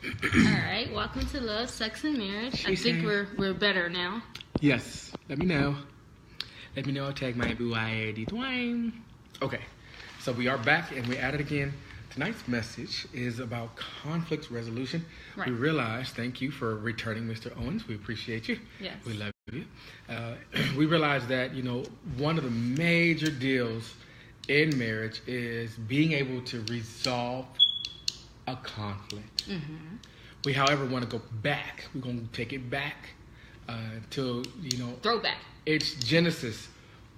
Alright, welcome to Love, Sex, and Marriage. I think we're better now. Yes, let me know. Let me know. Tag my BYD Dwayne. Okay, so we are back and we're at it again. Tonight's message is about conflict resolution. Right. We realize, thank you for returning, Mr. Owens. We appreciate you. Yes. We love you. We realize that, one of the major deals in marriage is being able to resolve a conflict. Mm-hmm. We, however, want to go back. We're going to take it back to, Throwback. It's Genesis.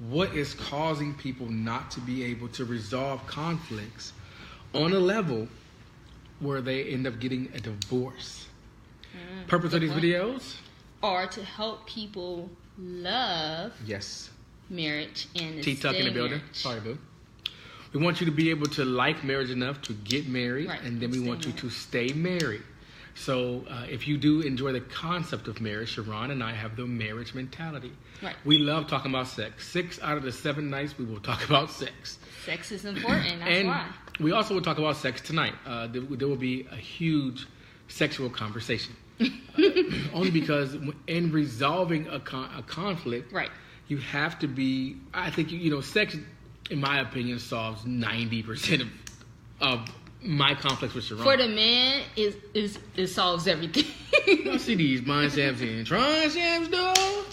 What is causing people not to be able to resolve conflicts on a level where they end up getting a divorce? Purpose of these videos? Or to help people love marriage and T-Tuck in the building. marriage. Sorry, boo. We want you to be able to like marriage enough to get married, Right, and then we want you to stay married. So if you do enjoy the concept of marriage, Sharon and I have the marriage mentality. Right. We love talking about sex. 6 out of the 7 nights we will talk about sex. Sex is important, that's And why. we also will talk about sex tonight. There will be a huge sexual conversation. Only because in resolving a conflict, Right. you have to be, I think, sex, in my opinion, solves 90% of my conflicts with Sharon. For the man, it solves everything. I see these biceps and triceps, though.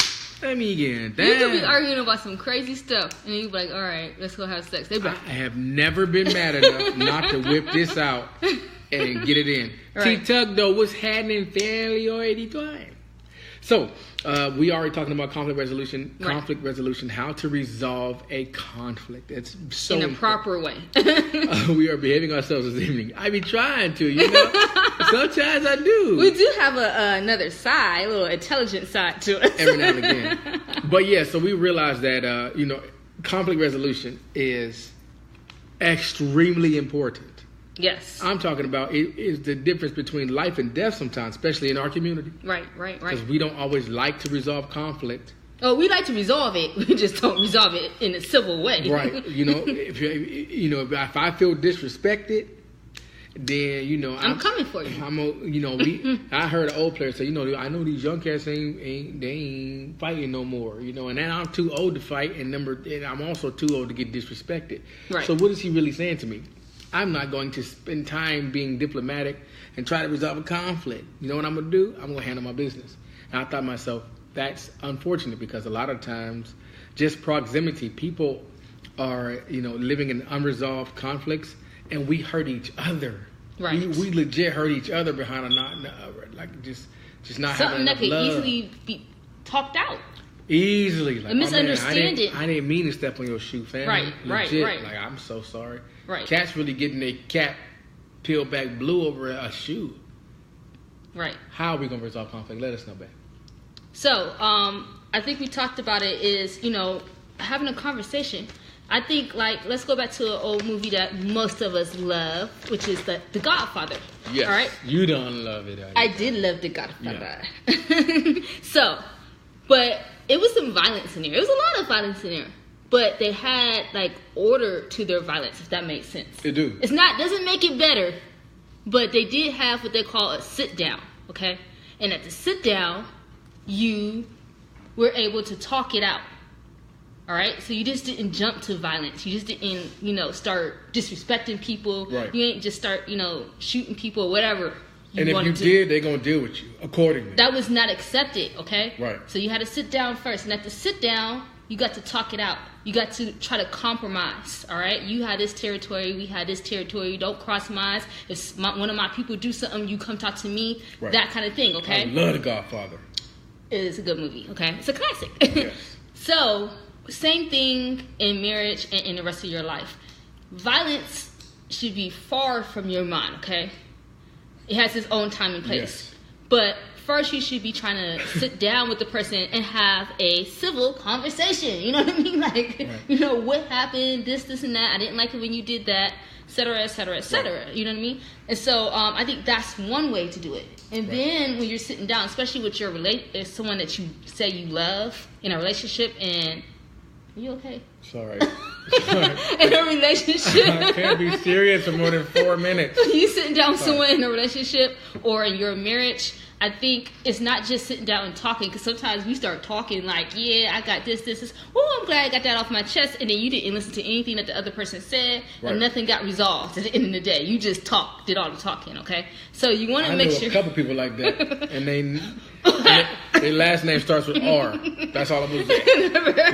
Let me get that. You could be arguing about some crazy stuff, and you be like, all right, let's go have sex. They be like, I have never been mad enough not to whip this out and get it in. Right. T-Tuck, though, what's happening fairly already time. So, we already talking about conflict resolution. Right. Conflict resolution, how to resolve a conflict. It's so in a important. proper way. We are behaving ourselves this evening. I be trying to, Sometimes I do. We do have another side, a little intelligent side to us. Every now and again. But yeah, so we realize that, conflict resolution is extremely important. Yes. I'm talking about it is the difference between life and death sometimes, especially in our community. Right. Because we don't always like to resolve conflict. Oh, we like to resolve it. We just don't resolve it in a civil way. Right. If I feel disrespected, then I'm coming for you. I heard an old player say, I know these young cats ain't fighting no more, and then I'm too old to fight, and I'm also too old to get disrespected. Right. So what is he really saying to me? I'm not going to spend time being diplomatic and try to resolve a conflict. You know what I'm going to do? I'm going to handle my business. And I thought to myself, that's unfortunate because a lot of times, just proximity, people are, living in unresolved conflicts, and we hurt each other. Right. We legit hurt each other behind just not Something having that enough could love. easily be talked out. Easily. Like, A misunderstanding. I didn't mean to step on your shoe, fam. Right. Like, I'm so sorry. Right. Cats really getting their cap peeled back blue over a shoe. Right. How are we going to resolve conflict? Let us know, babe. So, I think we talked about it is, having a conversation. I think, let's go back to an old movie that most of us love, which is The Godfather. Yes. All right? You don't love it. I did love The Godfather. Yeah. But it was some violence in there. It was a lot of violence in there. But they had, order to their violence, if that makes sense. They do. Doesn't make it better, but they did have what they call a sit-down, okay? And at the sit-down, you were able to talk it out, all right? So you just didn't jump to violence. You just didn't, start disrespecting people. Right. You ain't just start, shooting people or whatever. And if you did, they're going to deal with you accordingly. That was not accepted, okay? Right. So you had to sit down first. And at the sit down, you got to talk it out. You got to try to compromise, all right? You had this territory. We had this territory. Don't cross mine. If one of my people do something, you come talk to me. Right. That kind of thing, okay? I love The Godfather. It is a good movie, okay? It's a classic. Yes. So, same thing in marriage and in the rest of your life. Violence should be far from your mind, okay? It has its own time and place. Yes. But first you should be trying to sit down with the person and have a civil conversation. You know what I mean? Right. What happened, this and that. I didn't like it when you did that, et cetera, et cetera, et cetera. Right. You know what I mean? And so I think that's one way to do it. And then when you're sitting down, especially with your someone that you say you love in a relationship, and are you okay? Sorry. in a relationship. I can't be serious for more than 4 minutes. You sitting down with someone in a relationship or in your marriage, I think it's not just sitting down and talking, because sometimes we start talking like, yeah, I got this. Oh, I'm glad I got that off my chest. And then you didn't listen to anything that the other person said, and nothing got resolved at the end of the day. You just did all the talking, okay? So you want to make sure. I know a couple people like that, and their last name starts with R. That's all I'm going to say.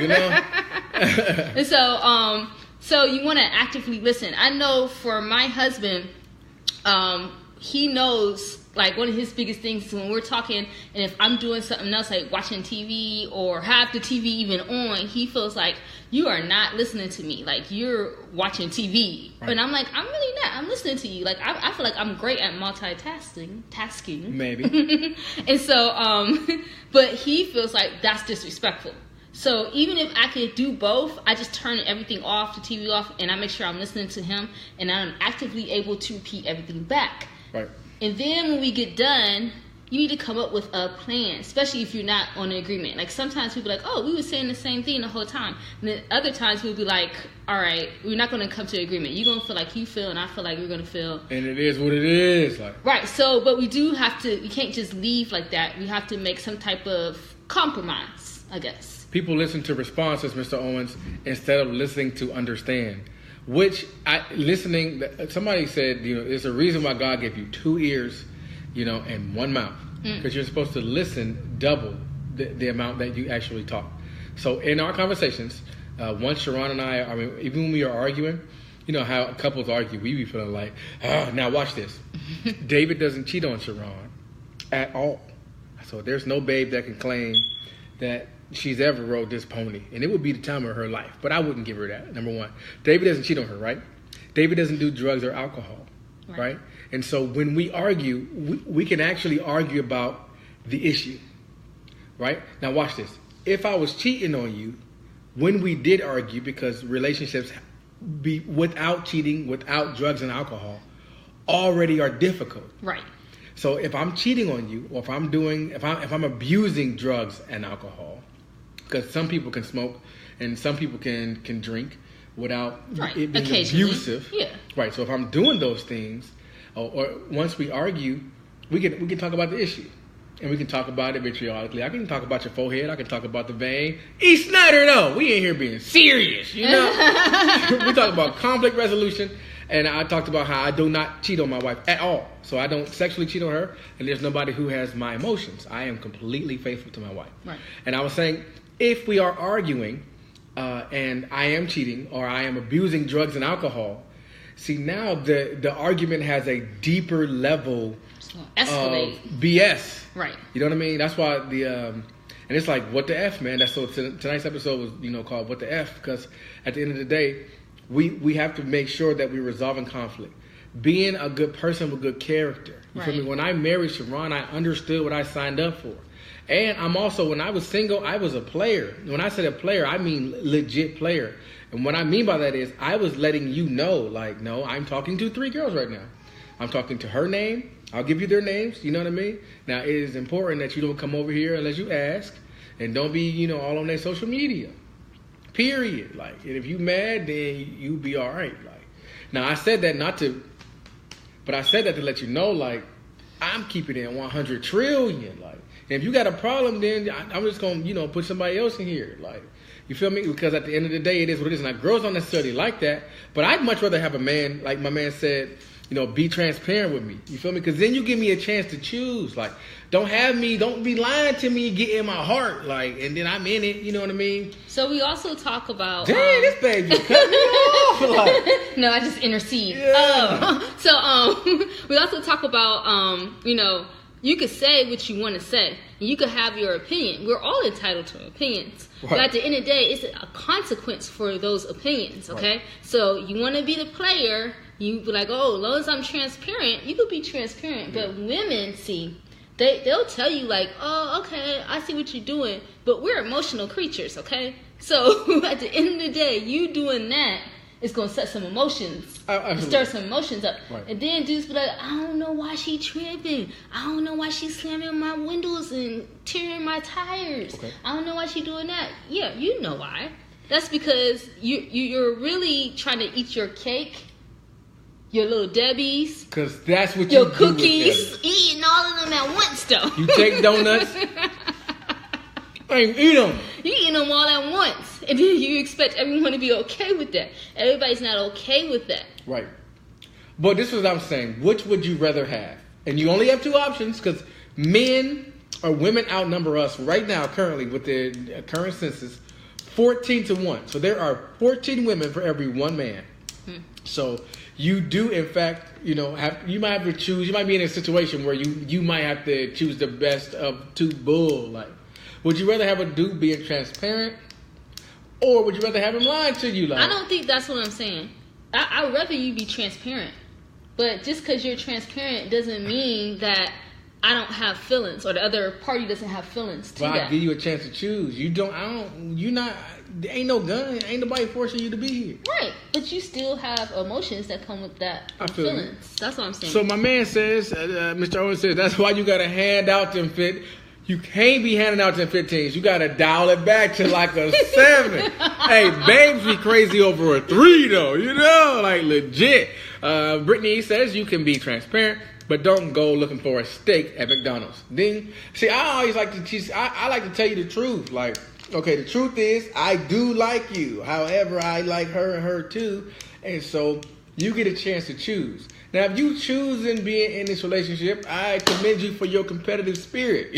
You know? And so you want to actively listen. I know for my husband, he knows, like, one of his biggest things is when we're talking, and if I'm doing something else, like watching TV or have the TV even on, he feels like you are not listening to me. Like, you're watching TV. Right. And I'm like, I'm really not. I'm listening to you. Like, I feel like I'm great at multitasking. Maybe. And so, but he feels like that's disrespectful. So even if I could do both, I just turn everything off, the TV off, and I make sure I'm listening to him, and I'm actively able to repeat everything back. Right. And then when we get done, you need to come up with a plan, especially if you're not on an agreement. Like, sometimes people are like, oh, we were saying the same thing the whole time. And then other times we'll be like, all right, we're not going to come to an agreement. You're going to feel like you feel, and I feel like we're going to feel. And it is what it is. Like. Right. So, but we do have to, we can't just leave like that. We have to make some type of compromise, I guess. People listen to responses, Mr. Owens, instead of listening to understand. Somebody said, there's a reason why God gave you 2 ears, and 1 mouth. Because you're supposed to listen double the amount that you actually talk. So in our conversations, once Sharon and I, even when we are arguing, you know how couples argue, we be feeling like, now watch this. David doesn't cheat on Sharon at all. So there's no babe that can claim that she's ever rode this pony, and it would be the time of her life, but I wouldn't give her that. Number one, David doesn't cheat on her, right? David doesn't do drugs or alcohol, right? And so when we argue, we can actually argue about the issue, right? Now watch this. If I was cheating on you, when we did argue, because relationships be without cheating, without drugs and alcohol, already are difficult, right? So if I'm cheating on you, or if I'm abusing drugs and alcohol, because some people can smoke and some people can drink without it being abusive. Yeah. Right. So if I'm doing those things, or once we argue, we can talk about the issue. And we can talk about it vitriolically. I can talk about your forehead. I can talk about the vein. E. Snyder, though, we ain't here being serious, We talk about conflict resolution. And I talked about how I do not cheat on my wife at all. So I don't sexually cheat on her. And there's nobody who has my emotions. I am completely faithful to my wife. Right. And I was saying, if we are arguing and I am cheating or I am abusing drugs and alcohol, see, now the argument has a deeper level of BS. Right. You know what I mean? That's why and it's like, what the F, man? That's so tonight's episode was, called What the F, because at the end of the day, we have to make sure that we're resolving conflict. Being a good person with good character. You feel me? When I married Sharon, I understood what I signed up for. And I'm also, when I was single, I was a player. When I said a player, I mean legit player. And what I mean by that is I was letting you know, like, no, I'm talking to 3 girls right now. I'm talking to her name. I'll give you their names. You know what I mean? Now, it is important that you don't come over here unless you ask. And don't be, all on their social media. Period. Like, and if you mad, then you be all right. Like, now, I said that but I said that to let you know, like, I'm keeping it 100 trillion. Like, and if you got a problem, then I'm just going to, put somebody else in here. Like, you feel me? Because at the end of the day, it is what it is. Now, girls don't necessarily like that, but I'd much rather have a man, like my man said, be transparent with me. You feel me? Because then you give me a chance to choose. Like, don't be lying to me and get in my heart. Like, and then I'm in it. You know what I mean? So we also talk about. Dang, this baby cut me off. Like, no, I just intercede. Yeah. We also talk about, you could say what you want to say. And you could have your opinion. We're all entitled to opinions. Right. But at the end of the day, it's a consequence for those opinions, okay? Right. So you want to be the player. You be like, as long as I'm transparent, you could be transparent. But women, see, they'll tell you like, oh, okay, I see what you're doing. But we're emotional creatures, okay? So at the end of the day, you doing that is going to set some emotions, stir some emotions up. Right. And then dudes be like, I don't know why she tripping. I don't know why she slamming my windows and tearing my tires. Okay. I don't know why she doing that. Yeah, you know why. That's because you're really trying to eat your cake, your little Debbie's, Because that's what your you do cookies, with eating all of them at once, though. them. You take donuts, and eat them. You eating them all at once, and then you expect everyone to be okay with that. Everybody's not okay with that. Right. But this is what I'm saying. Which would you rather have? And you only have two options because men or women outnumber us right now, currently, with the current census, 14-1. So there are 14 women for every one man. So you do, in fact, you might have to choose. You might be in a situation where you might have to choose the best of two bull. Like, would you rather have a dude being transparent, or would you rather have him lying to you? Like, I don't think that's what I'm saying. I'd rather you be transparent. But just because you're transparent doesn't mean that I don't have feelings, or the other party doesn't have feelings to Well, I that. give you a chance to choose. There ain't no gun. Ain't nobody forcing you to be here. Right, but you still have emotions that come with that, I feel you. feelings. That's what I'm saying. So my man says, Mr. Owen says, that's why you got to hand out them fit. You can't be handing out them 15s. You got to dial it back to like a 7. Hey, babes be crazy over a 3 though, like legit. Brittany says you can be transparent, but don't go looking for a steak at McDonald's. Then, see, I always like to teach. I like to tell you the truth. Like, okay, the truth is, I do like you. However, I like her and her too, and so you get a chance to choose. Now, if you choose in being in this relationship, I commend you for your competitive spirit.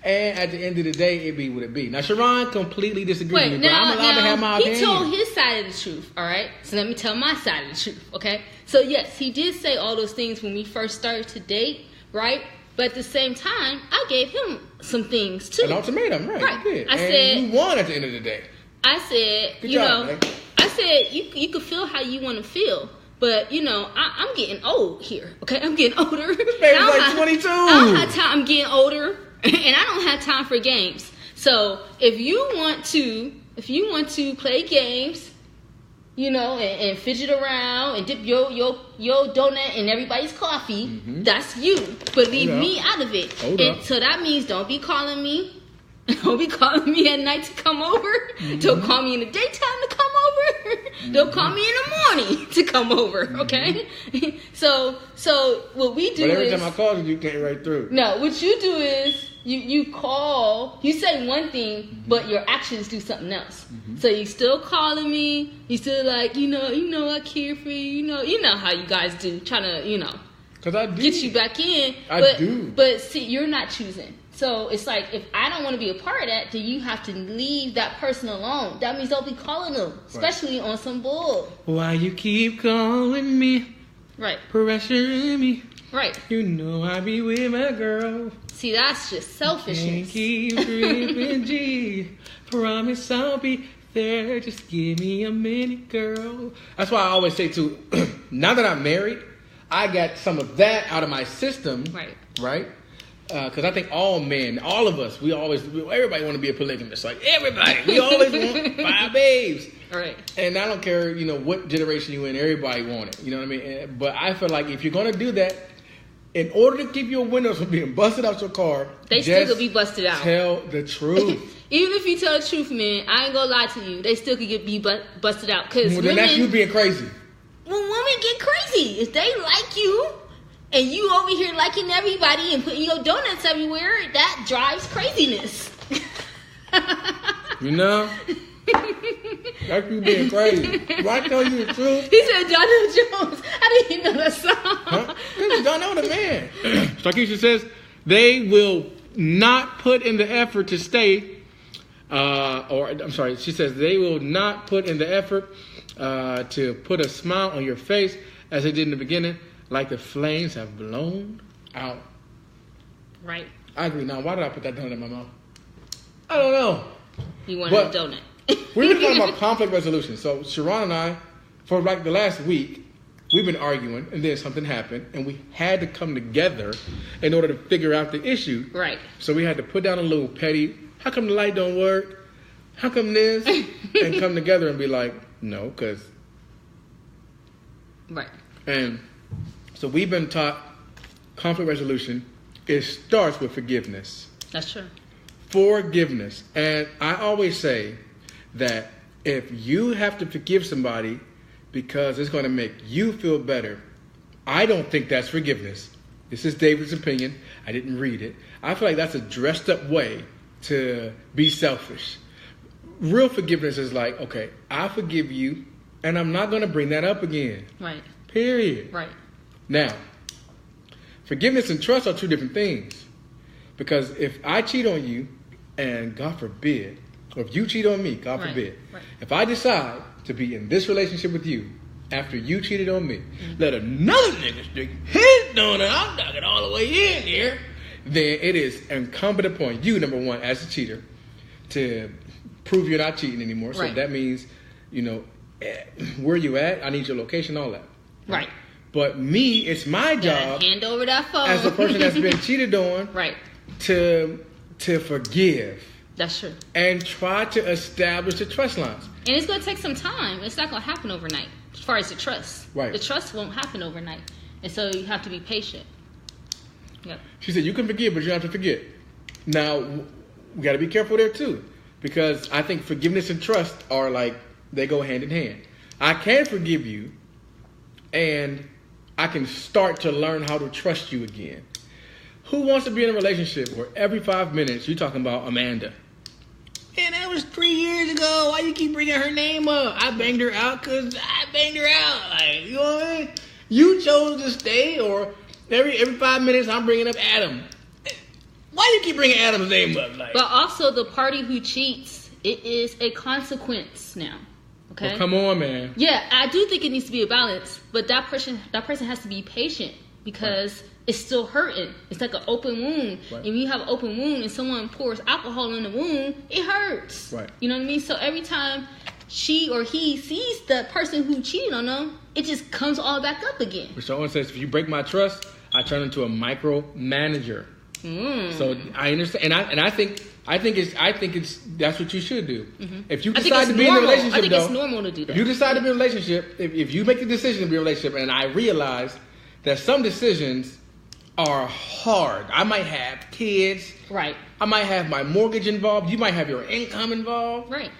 And at the end of the day, it be what it be. Now, Sharon completely disagrees with me, but I'm allowed to have my opinion. He told his side of the truth, all right? So let me tell my side of the truth, okay? So, yes, he did say all those things when we first started to date, right? But at the same time, I gave him some things, too. An ultimatum, right? You did. I said, you won at the end of the day. I said, Good job, man. I said, you could feel how you want to feel. But, I'm getting old here, okay? I'm getting older. This baby's like 22. I don't have time. I'm getting older, and I don't have time for games. So if you want to play games, and fidget around and dip your donut in everybody's coffee, that's you. But leave me out of it. So that means don't be calling me. Don't be calling me at night to come over. Don't call me in the daytime to come over. Don't call me in the morning to come over. Okay. So what we do is. But every time I call you came right through. No, what you do is you call. You say one thing, but your actions do something else. So you still calling me. You still like I care for you. You know how you guys do, trying to Because I do. get you back in. I do. But see, you're not choosing. So it's like, if I don't want to be a part of that, then you have to leave that person alone. That means don't be calling them, especially on some bull. Why you keep calling me? Right. Pressuring me. Right. You know I be with my girl. See, that's just selfishness. Can't keep dripping G. Promise I'll be there. Just give me a minute, girl. That's why I always say too, now that I'm married, I got some of that out of my system. Right? Because I think all men, all of us, everybody want to be a polygamist. Like, everybody. We always want 5 babes. Right. And I don't care, what generation you in, everybody want it. You know what I mean? But I feel like if you're going to do that, in order to keep your windows from being busted out your car, they still could be busted out. Tell the truth. Even if you tell the truth, man, I ain't gonna lie to you. They still could be busted out. Cause then that's you being crazy. When women get crazy, if they like you, and you over here liking everybody and putting your donuts everywhere, that drives craziness. That's you being crazy. Why tell you the truth? He said Donald Jones. I didn't even know that song. Huh? This is Donald the man. Starkeisha says they will not put in the effort to stay. She says they will not put in the effort to put a smile on your face as they did in the beginning. Like the flames have blown out. Right. I agree. Now, why did I put that donut in my mouth? I don't know. You wanted a donut. We've been talking about conflict resolution. So, Sharon and I, for like the last week, we've been arguing, and then something happened, and we had to come together in order to figure out the issue. Right. So we had to put down a little petty, how come the light don't work? How come this? And come together and be like, no, because... Right. And... So we've been taught conflict resolution, it starts with forgiveness. That's true. Forgiveness. And I always say that if you have to forgive somebody because it's going to make you feel better, I don't think that's forgiveness. This is David's opinion. I didn't read it. I feel like that's a dressed up way to be selfish. Real forgiveness is like, okay, I forgive you, and I'm not going to bring that up again. Right. Period. Right. Now, forgiveness and trust are two different things. Because if I cheat on you, and God forbid, or if you cheat on me, God forbid, if I decide to be in this relationship with you after you cheated on me, let another nigga stick his donut, I'm knocking all the way in here, then it is incumbent upon you, number one, as a cheater, to prove you're not cheating anymore. So that means, where you at, I need your location, all that. Right. But me, it's my job, hand over that phone, as a person that's been cheated on, to forgive. That's true. And try to establish the trust lines. And it's going to take some time. It's not going to happen overnight, as far as the trust. Right. The trust won't happen overnight. And so you have to be patient. Yep. She said, you can forgive, but you have to forget. Now, we got to be careful there, too. Because I think forgiveness and trust are like, they go hand in hand. I can forgive you, and I can start to learn how to trust you again. Who wants to be in a relationship where every 5 minutes you're talking about Amanda? Man, that was 3 years ago. Why you keep bringing her name up? I banged her out because I banged her out. Like, you know what I mean? You chose to stay, or every 5 minutes I'm bringing up Adam. Why you keep bringing Adam's name up? Like, but also the party who cheats, it is a consequence now. Okay. Well, come on, man. Yeah, I do think it needs to be a balance, but that person has to be patient because it's still hurting. It's like an open wound. Right. If you have an open wound and someone pours alcohol in the wound, it hurts. Right. You know what I mean? So every time she or he sees the person who cheated on them, it just comes all back up again. Which someone says, if you break my trust, I turn into a micromanager. So I understand, and I think it's that's what you should do. Mm-hmm. If you decide to be in a relationship, I think it's normal to do that. If you decide to be in a relationship, if you make the decision to be in a relationship, and I realize that some decisions are hard. I might have kids. Right. I might have my mortgage involved. You might have your income involved. Right.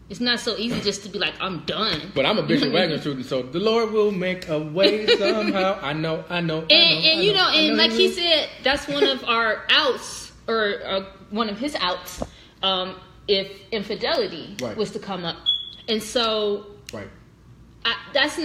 It's not so easy just to be like, I'm done. But I'm a Bishop Wagner student, so the Lord will make a way somehow. I know. And like he said, that's one of our outs, or one of his outs, if infidelity was to come up. And so, that's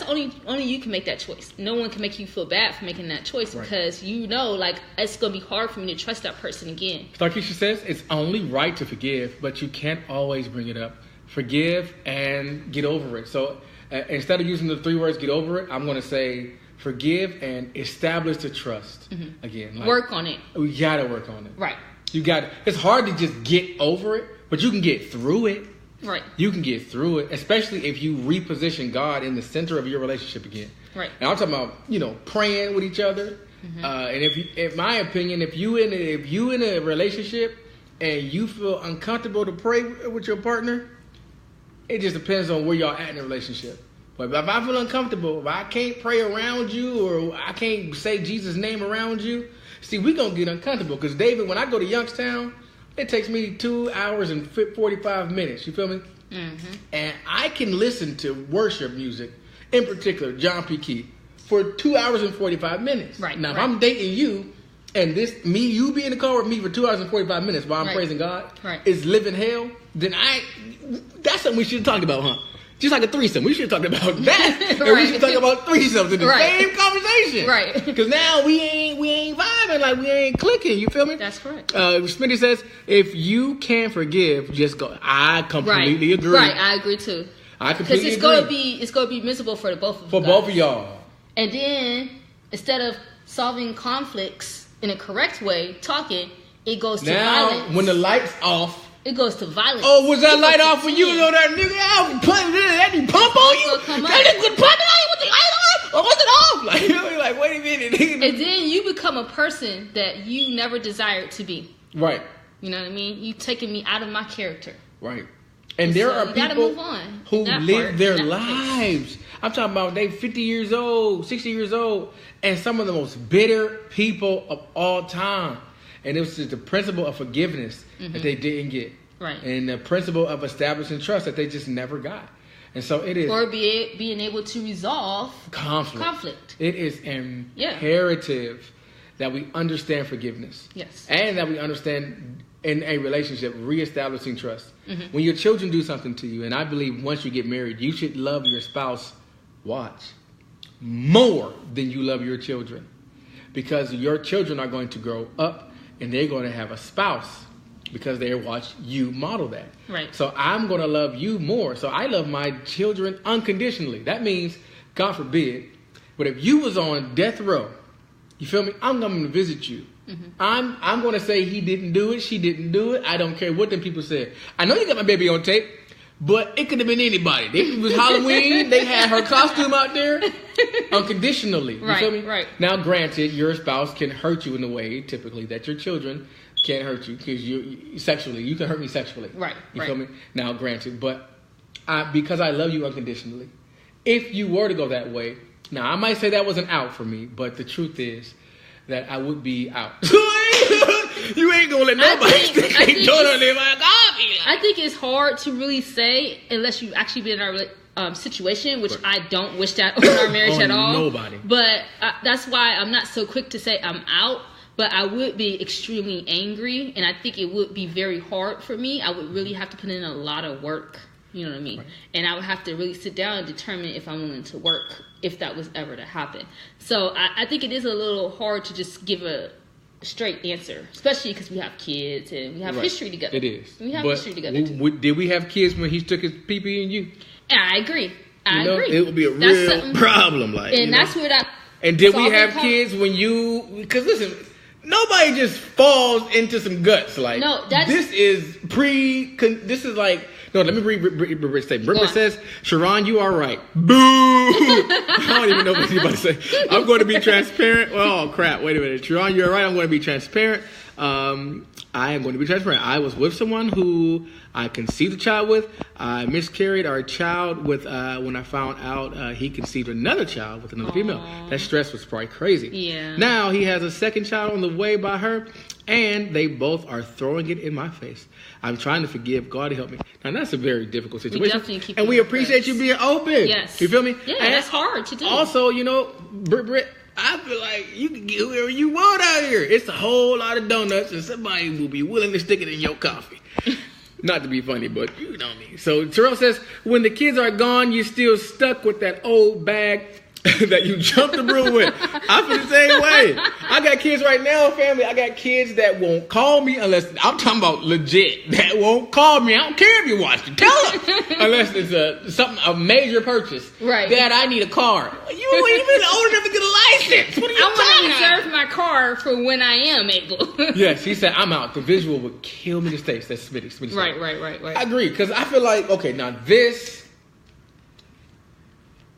only you can make that choice. No one can make you feel bad for making that choice because it's gonna be hard for me to trust that person again. Like Keisha says, it's only right to forgive, but you can't always bring it up. Forgive and get over it. So instead of using the 3 words "get over it," I'm gonna say forgive and establish the trust again. Work on it. We gotta work on it. Right. You got. It's hard to just get over it, but you can get through it. Right. You can get through it, especially if you reposition God in the center of your relationship again. Right. And I'm talking about, praying with each other. Mm-hmm. And in my opinion, if you in a relationship and you feel uncomfortable to pray with your partner, it just depends on where y'all at in the relationship. But if I feel uncomfortable, if I can't pray around you, or I can't say Jesus' name around you, see, we gonna get uncomfortable. Because David, when I go to Youngstown, it takes me 2 hours and 45 minutes. You feel me? Mm-hmm. And I can listen to worship music, in particular, John P. Key, for 2 hours and 45 minutes. Right. Now, if I'm dating you, and you be in the car with me for 2 hours and 45 minutes while I'm praising God, is living hell, then that's something we should have talked about, huh? Just like a threesome. We should have talked about that. And we should talk about threesomes in the same conversation. Right. Because now we ain't vibing, like we ain't clicking. You feel me? That's correct. Smitty says, if you can't forgive, just go. I completely agree. Right, I agree too. I completely agree. Because it's gonna be miserable for both of you. For both of y'all. And then instead of solving conflicts in a correct way, talking, it goes to violence. When the light's off. It goes to violence. Oh, was that light off when you was on that nigga? That nigga pump on you? That nigga was pumping on you with the light on? Or was it off? Like, you're like, wait a minute. And then you become a person that you never desired to be. Right. You know what I mean? You taking me out of my character. Right. And there are people who live their lives. I'm talking about they 50 years old, 60 years old, and some of the most bitter people of all time. And it was just the principle of forgiveness that they didn't get. Right. And the principle of establishing trust that they just never got. And so it is. Or being able to resolve conflict. It is imperative that we understand forgiveness. Yes. And that we understand in a relationship reestablishing trust. Mm-hmm. When your children do something to you, and I believe once you get married, you should love your spouse, more than you love your children. Because your children are going to grow up and they're going to have a spouse because they watch you model that. Right. So I'm going to love you more. So I love my children unconditionally. That means, God forbid, but if you was on death row, you feel me? I'm coming to visit you. Mm-hmm. I'm going to say he didn't do it, she didn't do it. I don't care what them people said. I know you got my baby on tape, but it could have been anybody. It was Halloween. They had her costume out there unconditionally. You feel me? Right. Now, granted, your spouse can hurt you in a way, typically, that your children can't hurt you because you sexually. You can hurt me sexually. Right. You feel me? Now, granted, but because I love you unconditionally, if you were to go that way, now I might say that was an out for me, but the truth is that I would be out. You ain't gonna let nobody stick their daughter in my coffee. I think it's hard to really say unless you've actually been in our situation, which I don't wish that on our marriage at all. Nobody. But that's why I'm not so quick to say I'm out. But I would be extremely angry, and I think it would be very hard for me. I would really have to put in a lot of work. You know what I mean? Right. And I would have to really sit down and determine if I'm willing to work if that was ever to happen. So I think it is a little hard to just give a straight answer, especially because we have kids and we have history together. It is. We have history together too. Did we have kids when he took his pee-pee and you? And I agree. I agree. It would be a real problem. And that's where that. And did we have kids when you? Because listen, nobody just falls into some guts. Like, no, this is this is like. No, let me read Britt's statement. Britt says, Sharon, you are right. Boo! I don't even know what she's about to say. I'm going to be transparent. Oh, crap. Wait a minute. Sharon, you're right. I'm going to be transparent. I am going to be transparent. I was with someone who I conceived a child with. I miscarried our child with when I found out he conceived another child with another female. That stress was probably crazy. Yeah. Now he has a second child on the way by her, and they both are throwing it in my face. I'm trying to forgive. God help me. Now, that's a very difficult situation. And we appreciate you being open. Yes. You feel me? Yeah, and that's hard to do. Also, Britt, I feel like you can get whoever you want out here. It's a whole lot of donuts, and somebody will be willing to stick it in your coffee. Not to be funny, but you know me. So Terrell says, when the kids are gone, you're still stuck with that old bag that you jumped the broom with. I feel the same way. I got kids right now, family. I got kids that won't call me unless I'm talking about legit. That won't call me. I don't care if you watch it. Tell them unless it's a major purchase. Right. Dad, I need a car. You ain't even old enough to get a license. What are you I want to reserve my car for when I am able. Yes, he said I'm out. The visual would kill me to stay. That's Smitty. Right. I agree because I feel like now this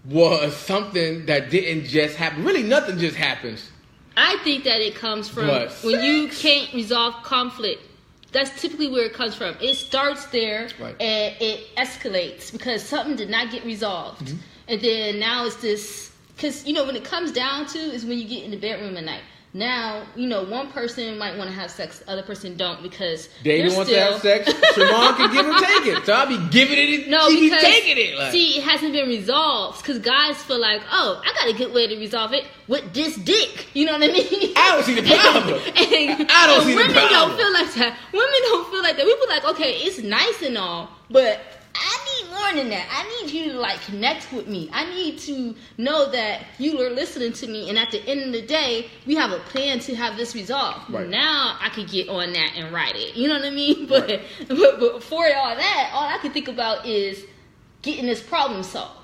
was something that didn't just happen. Really, nothing just happens. I think that it comes from when you can't resolve conflict. That's typically where it comes from. It starts there and it escalates because something did not get resolved. Mm-hmm. And then now it's this, because, when it comes down to is when you get in the bedroom at night. Now, one person might want to have sex, the other person don't because David wants to have sex. Sharon can give or take it. So I'll be giving it. She be taking it. See, it hasn't been resolved because guys feel like, I got a good way to resolve it with this dick. You know what I mean? I don't see the problem. I don't see the problem. Women don't feel like that. Women don't feel like that. We feel like, okay, it's nice and all, but I need more than that. I need you to connect with me. I need to know that you are listening to me. And at the end of the day, we have a plan to have this resolved. Right. Now I could get on that and write it. You know what I mean? But before all that, all I could think about is getting this problem solved.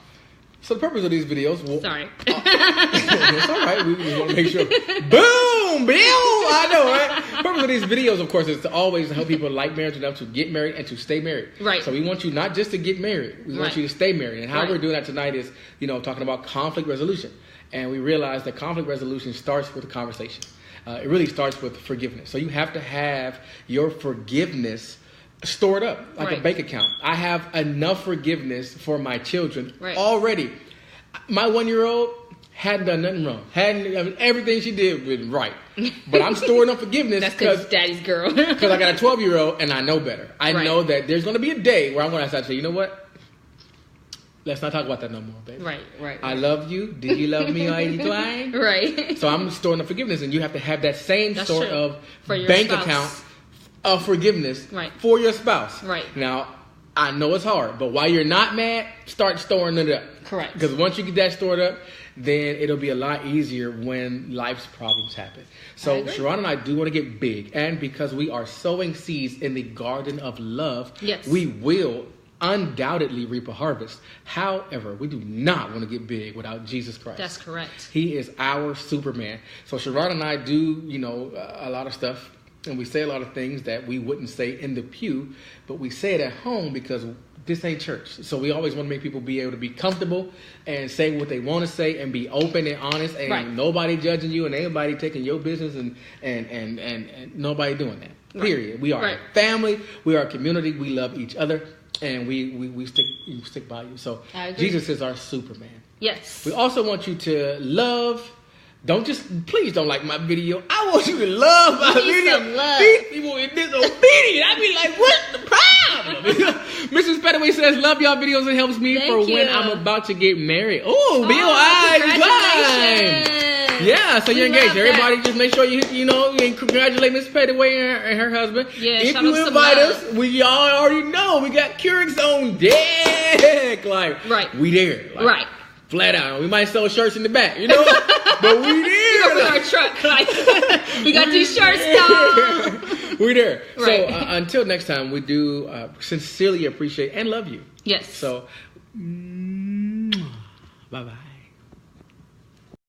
So the purpose of these videos... Sorry. It's all right. We just want to make sure. Boom! Bill! I know, right? The purpose of these videos, of course, is to always help people like marriage enough to get married and to stay married. Right. So we want you not just to get married. We want you to stay married. And how we're doing that tonight is, talking about conflict resolution. And we realize that conflict resolution starts with a conversation. It really starts with forgiveness. So you have to have your forgiveness stored up like a bank account. I have enough forgiveness for my children already. My 1-year-old, hadn't done nothing wrong. Everything she did was right. But I'm storing up forgiveness. That's because daddy's girl. Because I got a 12-year-old and I know better. I Right. know that there's going to be a day where I'm going to start to say, you know what? Let's not talk about that no more, baby. Right. I love you. Did you love me or you decline? Right. So I'm storing up forgiveness, and you have to have that same That's sort true. of For your bank spouse. account of forgiveness Right. for your spouse. Right. Now, I know it's hard, but while you're not mad, start storing it up. Correct. Because once you get that stored up, then it'll be a lot easier when life's problems happen. I So agree. Sharon and I do want to get big, and because we are sowing seeds in the garden of love, Yes. we will undoubtedly reap a harvest. However, we do not want to get big without Jesus Christ. That's correct. He is our Superman. So Sharon and I do, a lot of stuff, and we say a lot of things that we wouldn't say in the pew, but we say it at home because this ain't church. So we always want to make people be able to be comfortable and say what they want to say and be open and honest, and Right. nobody judging you and anybody taking your business and nobody doing that. Right. Period. We are Right. a family. We are a community. We love each other, and we stick by you. So I agree. Jesus is our Superman. Yes. We also want you to love. Please don't like my video. I want you to love my We need video. some love. These people are disobedient. I be like, what's the problem? Mrs. Pettaway says, love y'all videos. It helps me Thank for when you. I'm about to get married. Oh, Bill Eyes congratulations. Climb. Yeah, so We you're engaged. love that. Everybody just make sure you congratulate Miss Pettaway and her husband. Yeah, if shout you out some invite love. us, we all already know we got Keurig's on deck. Like, Right. we there. Like, Right. Flat out. We might sell shirts in the back, but we We there. gonna put our truck. Like, we got these shirts, dog. We there. Right. So until next time, we do sincerely appreciate and love you. Yes. So, bye bye.